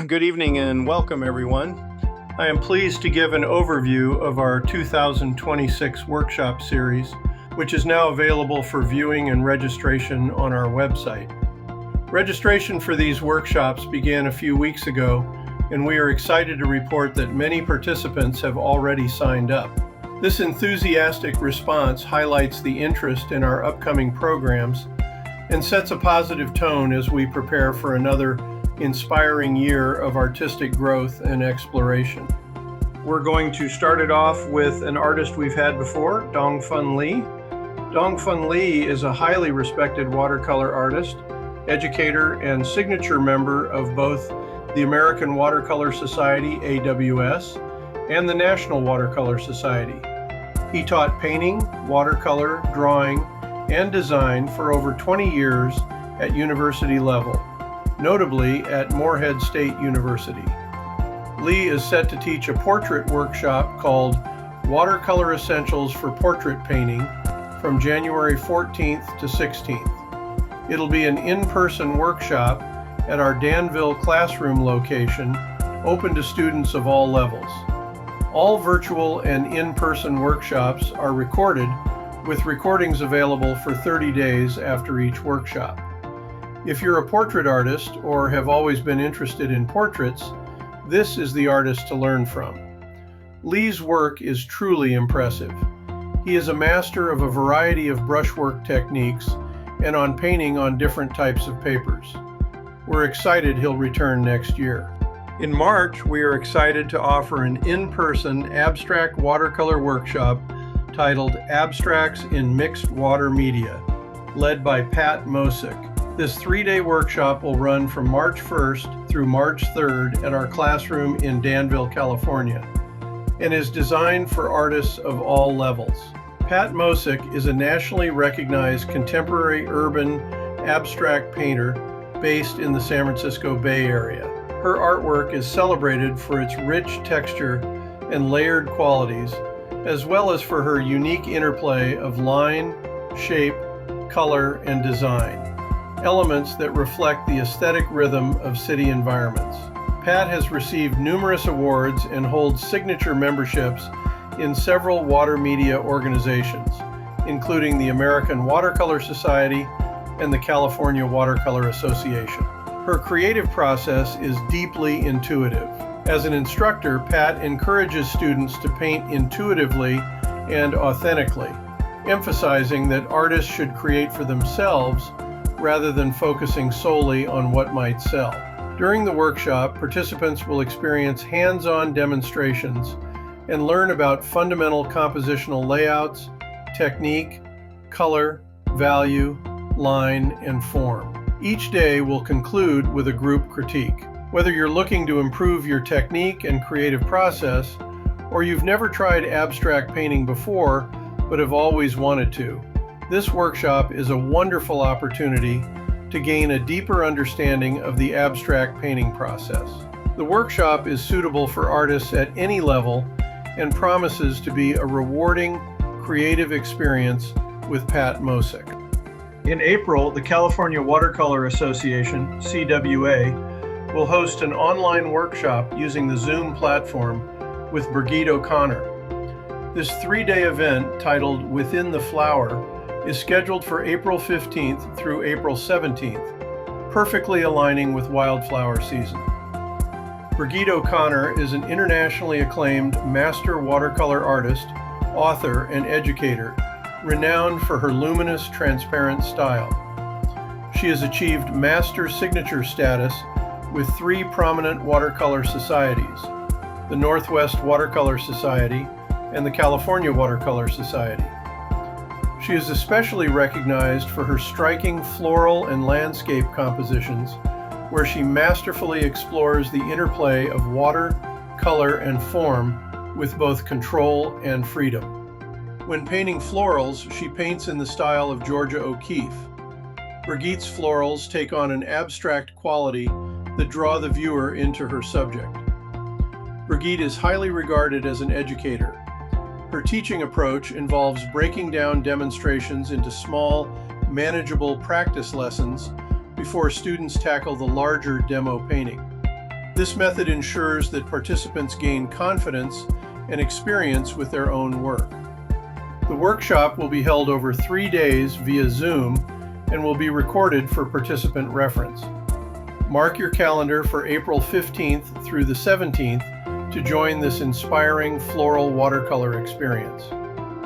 Good evening and welcome, everyone. I am pleased to give an overview of our 2026 Workshop Series, which is now available for viewing and registration on our website. Registration for these workshops began a few weeks ago, and we are excited to report that many participants have already signed up. This enthusiastic response highlights the interest in our upcoming programs and sets a positive tone as we prepare for another inspiring year of artistic growth and exploration. We're going to start it off with an artist we've had before, Dongfeng Li. Dongfeng Li is a highly respected watercolor artist, educator, and signature member of both the American Watercolor Society, AWS, and the National Watercolor Society. He taught painting, watercolor, drawing, and design for over 20 years at university level, notably at Morehead State University. Lee is set to teach a portrait workshop called Watercolor Essentials for Portrait Painting from January 14th to 16th. It'll be an in-person workshop at our Danville classroom location, open to students of all levels. All virtual and in-person workshops are recorded, with recordings available for 30 days after each workshop. If you're a portrait artist or have always been interested in portraits, this is the artist to learn from. Lee's work is truly impressive. He is a master of a variety of brushwork techniques and on painting on different types of papers. We're excited he'll return next year. In March, we are excited to offer an in-person abstract watercolor workshop titled Abstracts in Mixed Water Media, led by Pat Mousek. This 3-day workshop will run from March 1st through March 3rd at our classroom in Danville, California, and is designed for artists of all levels. Pat Mousek is a nationally recognized contemporary urban abstract painter based in the San Francisco Bay Area. Her artwork is celebrated for its rich texture and layered qualities, as well as for her unique interplay of line, shape, color, and design, elements that reflect the aesthetic rhythm of city environments. Pat has received numerous awards and holds signature memberships in several water media organizations, including the American Watercolor Society and the California Watercolor Association. Her creative process is deeply intuitive. As an instructor, Pat encourages students to paint intuitively and authentically, emphasizing that artists should create for themselves rather than focusing solely on what might sell. During the workshop, participants will experience hands-on demonstrations and learn about fundamental compositional layouts, technique, color, value, line, and form. Each day will conclude with a group critique. Whether you're looking to improve your technique and creative process, or you've never tried abstract painting before but have always wanted to, this workshop is a wonderful opportunity to gain a deeper understanding of the abstract painting process. The workshop is suitable for artists at any level and promises to be a rewarding, creative experience with Pat Mousek. In April, the California Watercolor Association, CWA, will host an online workshop using the Zoom platform with Birgit O'Connor. This 3-day event, titled Within the Flower, is scheduled for April 15th through April 17th, perfectly aligning with wildflower season. Birgit O'Connor is an internationally acclaimed master watercolor artist, author, and educator, renowned for her luminous, transparent style. She has achieved master signature status with 3 prominent watercolor societies, the Northwest Watercolor Society and the California Watercolor Society. She is especially recognized for her striking floral and landscape compositions, where she masterfully explores the interplay of water, color, and form with both control and freedom. When painting florals, she paints in the style of Georgia O'Keeffe. Birgit's florals take on an abstract quality that draw the viewer into her subject. Birgit is highly regarded as an educator. Her teaching approach involves breaking down demonstrations into small, manageable practice lessons before students tackle the larger demo painting. This method ensures that participants gain confidence and experience with their own work. The workshop will be held over 3 days via Zoom and will be recorded for participant reference. Mark your calendar for April 15th through the 17th to join this inspiring floral watercolor experience.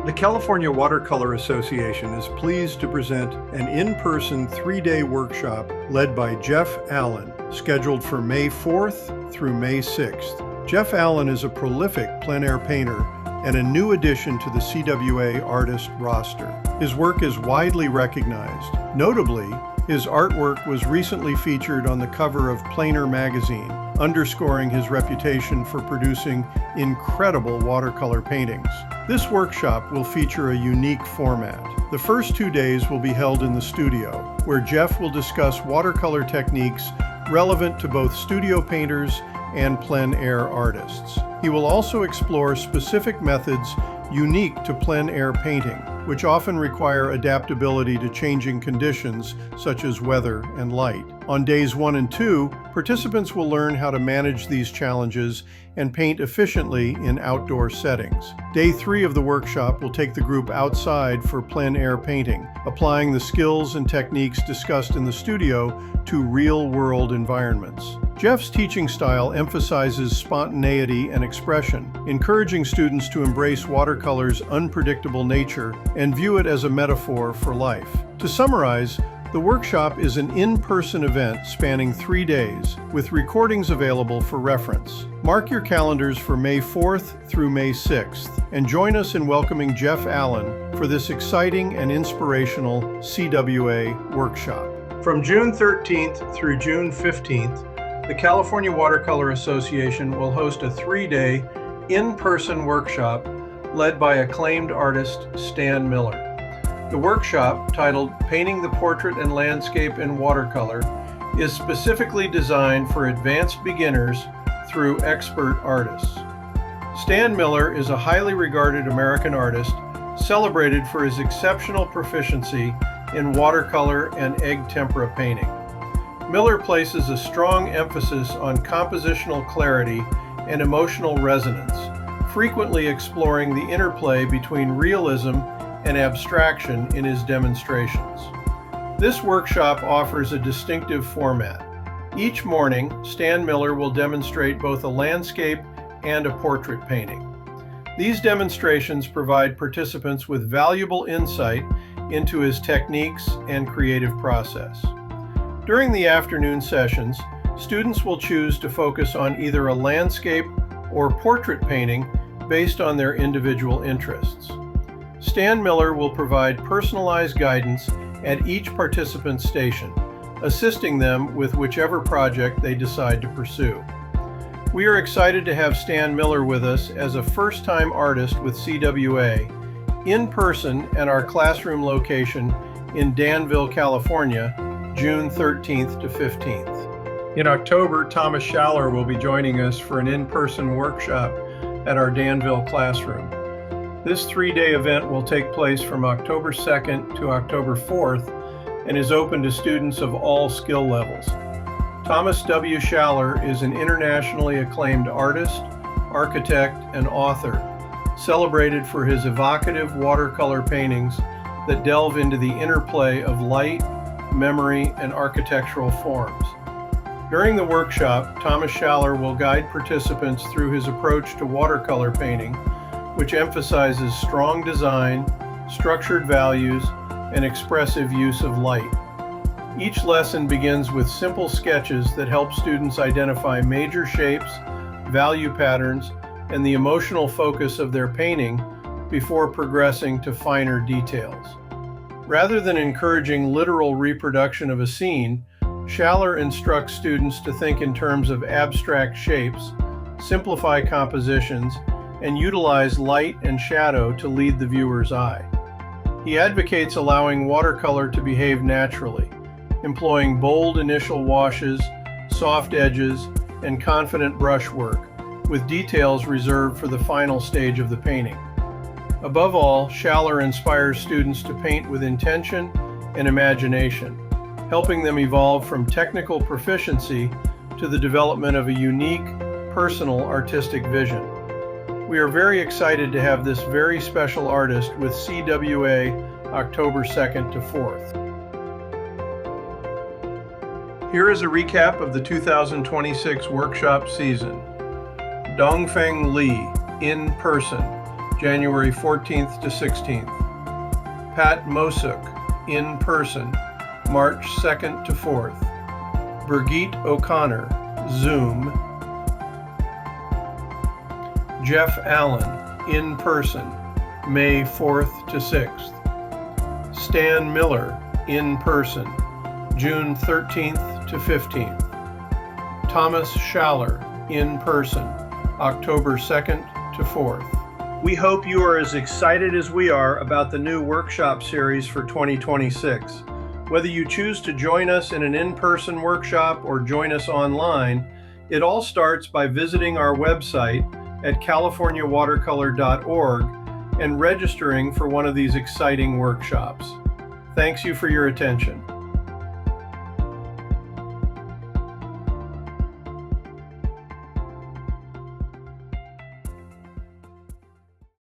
The California Watercolor Association is pleased to present an in-person 3-day workshop led by Geoff Allen, scheduled for May 4th through May 6th. Geoff Allen is a prolific plein air painter and a new addition to the CWA artist roster. His work is widely recognized. Notably, his artwork was recently featured on the cover of Plainer magazine, underscoring his reputation for producing incredible watercolor paintings. This workshop will feature a unique format. The first 2 days will be held in the studio, where Geoff will discuss watercolor techniques relevant to both studio painters and plein air artists. He will also explore specific methods unique to plein air painting, which often require adaptability to changing conditions such as weather and light. On days 1 and 2, participants will learn how to manage these challenges and paint efficiently in outdoor settings. Day 3 of the workshop will take the group outside for plein air painting, applying the skills and techniques discussed in the studio to real-world environments. Geoff's teaching style emphasizes spontaneity and expression, encouraging students to embrace watercolor's unpredictable nature and view it as a metaphor for life. To summarize, the workshop is an in-person event spanning 3 days, with recordings available for reference. Mark your calendars for May 4th through May 6th, and join us in welcoming Geoff Allen for this exciting and inspirational CWA workshop. From June 13th through June 15th, the California Watercolor Association will host a 3-day in-person workshop led by acclaimed artist Stan Miller. The workshop, titled Painting the Portrait and Landscape in Watercolor, is specifically designed for advanced beginners through expert artists. Stan Miller is a highly regarded American artist, celebrated for his exceptional proficiency in watercolor and egg tempera painting. Miller places a strong emphasis on compositional clarity and emotional resonance, frequently exploring the interplay between realism and abstraction in his demonstrations. This workshop offers a distinctive format. Each morning, Stan Miller will demonstrate both a landscape and a portrait painting. These demonstrations provide participants with valuable insight into his techniques and creative process. During the afternoon sessions, students will choose to focus on either a landscape or portrait painting based on their individual interests. Stan Miller will provide personalized guidance at each participant's station, assisting them with whichever project they decide to pursue. We are excited to have Stan Miller with us as a first-time artist with CWA, in person at our classroom location in Danville, California, June 13th to 15th. In October, Thomas Schaller will be joining us for an in-person workshop at our Danville classroom. This 3-day event will take place from October 2nd to October 4th and is open to students of all skill levels. Thomas W. Schaller is an internationally acclaimed artist, architect, and author, celebrated for his evocative watercolor paintings that delve into the interplay of light, memory, and architectural forms. During the workshop, Thomas Schaller will guide participants through his approach to watercolor painting, which emphasizes strong design, structured values, and expressive use of light. Each lesson begins with simple sketches that help students identify major shapes, value patterns, and the emotional focus of their painting before progressing to finer details. Rather than encouraging literal reproduction of a scene, Schaller instructs students to think in terms of abstract shapes, simplify compositions, and utilize light and shadow to lead the viewer's eye. He advocates allowing watercolor to behave naturally, employing bold initial washes, soft edges, and confident brushwork, with details reserved for the final stage of the painting. Above all, Schaller inspires students to paint with intention and imagination, helping them evolve from technical proficiency to the development of a unique, personal artistic vision. We are very excited to have this very special artist with CWA October 2nd to 4th. Here is a recap of the 2026 workshop season. Dongfeng Li, in person, January 14th to 16th. Pat Mousek, in person, March 2nd to 4th. Birgit O'Connor, Zoom. Geoff Allen, in person, May 4th to 6th. Stan Miller, in person, June 13th to 15th. Thomas Schaller, in person, October 2nd to 4th. We hope you are as excited as we are about the new workshop series for 2026. Whether you choose to join us in an in-person workshop or join us online, it all starts by visiting our website at californiawatercolor.org and registering for one of these exciting workshops. Thanks you for your attention.